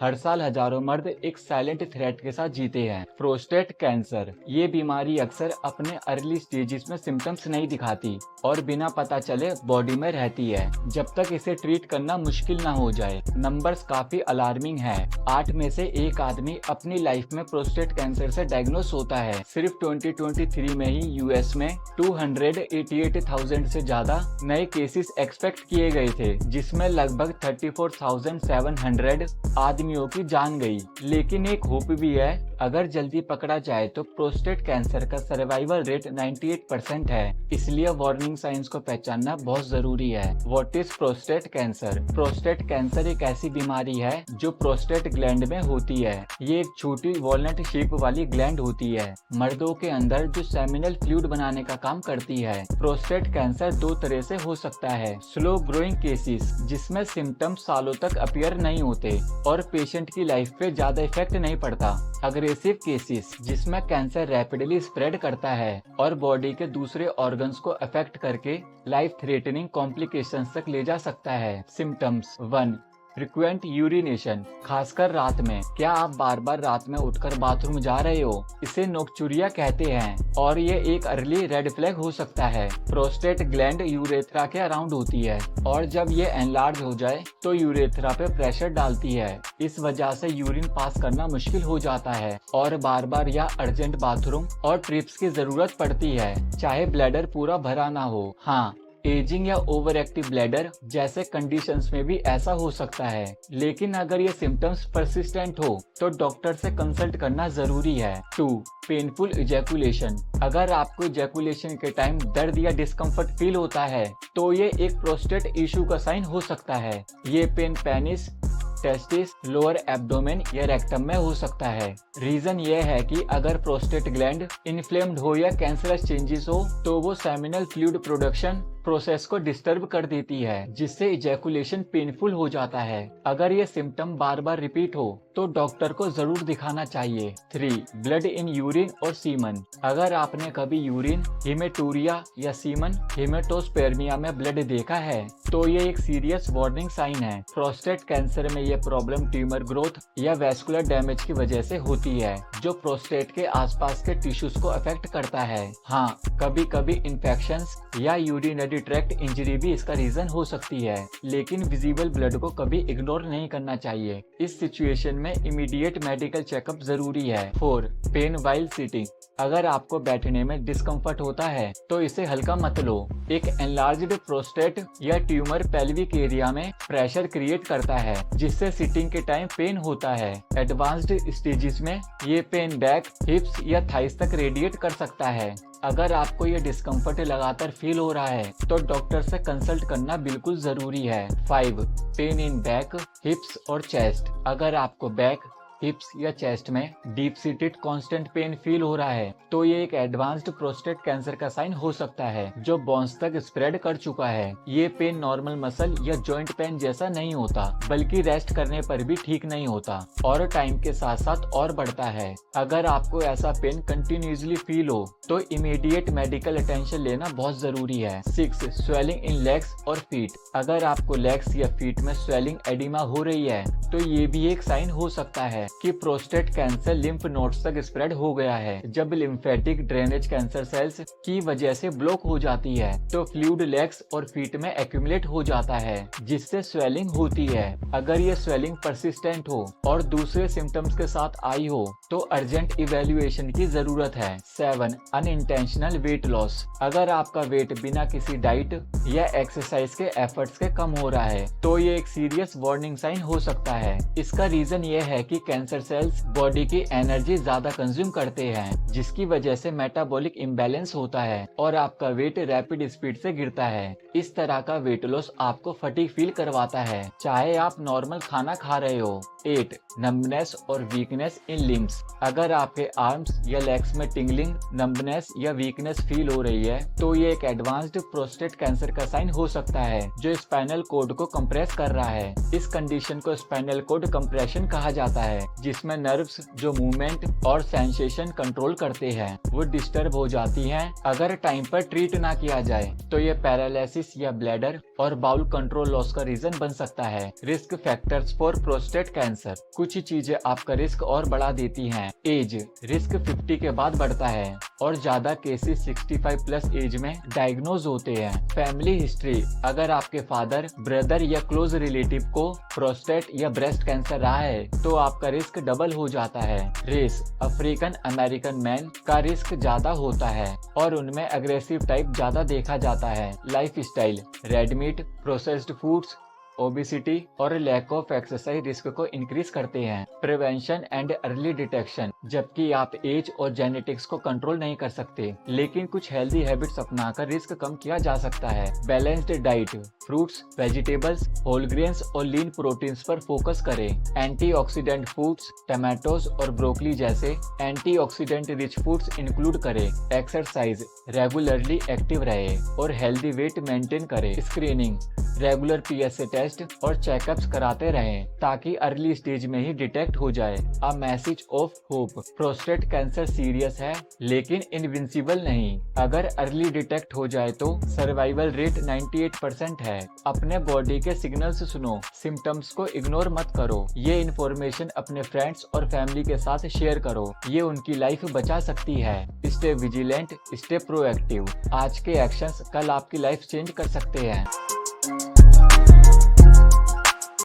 हर साल हजारों मर्द एक साइलेंट थ्रेट के साथ जीते हैं, प्रोस्टेट कैंसर। ये बीमारी अक्सर अपने अर्ली स्टेजेस में सिम्टम्स नहीं दिखाती और बिना पता चले बॉडी में रहती है जब तक इसे ट्रीट करना मुश्किल ना हो जाए। नंबर्स काफी अलार्मिंग है। 8 में से एक आदमी अपनी लाइफ में प्रोस्टेट कैंसर से डायग्नोस होता है। सिर्फ 2023 में ही यूएस में 288,000 से ज्यादा नए केसेस एक्सपेक्ट किए गए थे, जिसमें लगभग 34,700 आदमियों की जान गई। लेकिन एक होप भी है, अगर जल्दी पकड़ा जाए तो प्रोस्टेट कैंसर का सर्वाइवल रेट 98% है। इसलिए वार्निंग साइंस को पहचानना बहुत जरूरी है। What is prostate cancer? Prostate cancer एक ऐसी बीमारी है जो प्रोस्टेट ग्लैंड में होती है। ये एक छोटी वॉलनट शेप वाली ग्लैंड होती है मर्दों के अंदर, जो सेमिनल फ्लूइड बनाने का काम करती है। प्रोस्टेट कैंसर दो तरह से हो सकता है: स्लो ग्रोइंग केसेस, जिसमें सिम्टम्स सालों तक अपीयर नहीं होते और पेशेंट की लाइफ पे ज्यादा इफेक्ट नहीं पड़ता; अग्रेसिव केसेस, जिसमें कैंसर रैपिडली स्प्रेड करता है और बॉडी के दूसरे ऑर्गन्स को अफेक्ट करके लाइफ थ्रेटनिंग कॉम्प्लिकेशंस तक ले जा सकता है। सिम्टम्स 1. फ्रिक्वेंट यूरिनेशन, खासकर रात में। क्या आप बार बार रात में उठकर बाथरूम जा रहे हो? इसे नोक्चुरिया कहते हैं और ये एक अर्ली रेड फ्लैग हो सकता है। प्रोस्टेट ग्लैंड यूरेथ्रा के अराउंड होती है और जब ये एनलार्ज हो जाए तो यूरेथ्रा पे प्रेशर डालती है। इस वजह से यूरिन पास करना मुश्किल हो जाता है और बार बार या अर्जेंट बाथरूम और ट्रिप्स की जरूरत पड़ती है, चाहे ब्लैडर पूरा भरा ना हो। हाँ, एजिंग या ओवर एक्टिव ब्लैडर जैसे कंडीशंस में भी ऐसा हो सकता है, लेकिन अगर ये सिम्टम्स परसिस्टेंट हो तो डॉक्टर से कंसल्ट करना जरूरी है। 2. पेनफुल इजैकुलेशन, अगर आपको इजैकुलेशन के टाइम दर्द या डिस्कम्फर्ट फील होता है तो ये एक प्रोस्टेट इशू का साइन हो सकता है। ये pain penis, testes, lower abdomen या रेक्टम में हो सकता है। रीजन ये है कि अगर प्रोस्टेट ग्लैंड इन्फ्लेम्ड हो या कैंसरस चेंजेस हो तो वो सेमिनल फ्लूइड प्रोडक्शन प्रोसेस को डिस्टर्ब कर देती है, जिससे इजैकुलेशन पेनफुल हो जाता है। अगर ये सिम्टम बार बार रिपीट हो तो डॉक्टर को जरूर दिखाना चाहिए। 3. ब्लड इन यूरिन और सीमन, अगर आपने कभी यूरिन, हेमेटूरिया या सीमन, हेमेटोस्पेर्मिया में ब्लड देखा है तो ये एक सीरियस वार्निंग साइन है। प्रोस्टेट कैंसर में ये प्रॉब्लम ट्यूमर ग्रोथ या वैस्कुलर डैमेज की वजह से होती है, जो प्रोस्टेट के आसपास के टिश्यूज को अफेक्ट करता है। हाँ, कभी कभी इन्फेक्शंस या यूरिनरी ट्रैक्ट इंजरी भी इसका रीजन हो सकती है, लेकिन विजिबल ब्लड को कभी इग्नोर नहीं करना चाहिए। इस सिचुएशन में इमीडिएट मेडिकल चेकअप जरूरी है। 4. पेन व्हाइल सिटिंग, अगर आपको बैठने में डिस्कम्फर्ट होता है तो इसे हल्का मत लो। एक एनलार्ज्ड प्रोस्टेट या ट्यूमर पेल्विक एरिया में प्रेशर क्रिएट करता है, जिससे सिटिंग के टाइम पेन होता है। एडवांस्ड स्टेजेस में ये पेन बैक, हिप्स या थाइस तक रेडिएट कर सकता है। अगर आपको ये डिस्कम्फर्ट लगातार फील हो रहा है तो डॉक्टर से कंसल्ट करना बिल्कुल जरूरी है। 5. पेन इन बैक, हिप्स और चेस्ट, अगर आपको बैक, हिप्स या चेस्ट में deep seated constant pain feel हो रहा है तो ये एक एडवांस्ड प्रोस्टेट कैंसर का साइन हो सकता है, जो बोन्स तक स्प्रेड कर चुका है। ये पेन नॉर्मल मसल या जॉइंट पेन जैसा नहीं होता, बल्कि रेस्ट करने पर भी ठीक नहीं होता और टाइम के साथ साथ और बढ़ता है। अगर आपको ऐसा पेन कंटिन्यूसली फील हो तो इमीडिएट मेडिकल अटेंशन लेना बहुत जरूरी है। 6. स्वेलिंग इन लेग्स और फीट, अगर आपको लेग्स या फीट में स्वेलिंग, एडिमा हो रही है तो ये भी एक साइन हो सकता है कि प्रोस्टेट कैंसर लिम्फ नोड्स तक स्प्रेड हो गया है। जब लिम्फेटिक ड्रेनेज कैंसर सेल्स की वजह से ब्लॉक हो जाती है तो फ्लूइड लेग्स और फीट में एक्यूमुलेट हो जाता है, जिससे स्वेलिंग होती है। अगर ये स्वेलिंग परसिस्टेंट हो और दूसरे सिम्टम्स के साथ आई हो तो अर्जेंट इवैल्यूएशन की जरूरत है। 7. अनइंटेंशनल वेट लॉस, अगर आपका वेट बिना किसी डाइट या एक्सरसाइज के एफर्ट्स के कम हो रहा है तो ये एक सीरियस वार्निंग साइन हो सकता है। इसका रीजन ये है कि कैंसर सेल्स बॉडी की एनर्जी ज्यादा कंज्यूम करते हैं, जिसकी वजह से मेटाबॉलिक इम्बैलेंस होता है और आपका वेट रैपिड स्पीड से गिरता है। इस तरह का वेट लॉस आपको फटीग फील करवाता है, चाहे आप नॉर्मल खाना खा रहे हो। 8. नंबनेस और वीकनेस इन लिम्स, अगर आपके आर्म्स या लेग्स में टिंगलिंग, नंबनेस या वीकनेस फील हो रही है तो ये एक एडवांस्ड प्रोस्टेट कैंसर का साइन हो सकता है, जो स्पाइनल कोड को कंप्रेस कर रहा है। इस कंडीशन को स्पाइनल कोड कंप्रेशन कहा जाता है, जिसमें नर्व्स जो मूवमेंट और सेंसेशन कंट्रोल करते हैं वो डिस्टर्ब हो जाती हैं। अगर टाइम पर ट्रीट ना किया जाए तो ये पैरालिसिस या ब्लैडर और बाउल कंट्रोल लॉस का रीजन बन सकता है। Risk factors for prostate cancer. कुछ चीजें आपका रिस्क और बढ़ा देती हैं। एज, रिस्क 50 के बाद बढ़ता है और ज्यादा केसेस 65 प्लस एज में डायग्नोज होते हैं। फैमिली हिस्ट्री, अगर आपके फादर, ब्रदर या क्लोज रिलेटिव को प्रोस्टेट या ब्रेस्ट कैंसर रहा है तो आपका रिस्क डबल हो जाता है। रेस, अफ्रीकन अमेरिकन मैन का रिस्क ज्यादा होता है और उनमें अग्रेसिव टाइप ज्यादा देखा जाता है। Life style, red meat, processed foods, obesity और लैक ऑफ एक्सरसाइज रिस्क को इंक्रीज करते हैं। प्रिवेंशन एंड अर्ली डिटेक्शन, जबकि आप एज और जेनेटिक्स को कंट्रोल नहीं कर सकते, लेकिन कुछ हेल्दी हैबिट्स अपनाकर रिस्क कम किया जा सकता है। Balanced diet, fruits, vegetables, whole grains और लीन प्रोटीन्स पर फोकस करें। एंटीऑक्सीडेंट फूड्स, टमाटोज और ब्रोकली जैसे एंटीऑक्सीडेंट रिच फूड्स इंक्लूड करें। एक्सरसाइज, रेगुलरली एक्टिव रहे और हेल्दी वेट मेंटेन करें। स्क्रीनिंग, रेगुलर PSA टेस्ट और चेकअप्स कराते रहें ताकि अर्ली स्टेज में ही डिटेक्ट हो जाए। A message of hope, prostate cancer serious है लेकिन इनविंसिबल नहीं। अगर अर्ली डिटेक्ट हो जाए तो सर्वाइवल रेट 98% है। अपने बॉडी के सिग्नल्स सुनो, सिम्टम्स को इग्नोर मत करो। ये इन्फॉर्मेशन अपने फ्रेंड्स और फैमिली के साथ शेयर करो, ये उनकी लाइफ बचा सकती है। Stay vigilant, stay proactive. आज के एक्शंस कल आपकी लाइफ चेंज कर सकते हैं।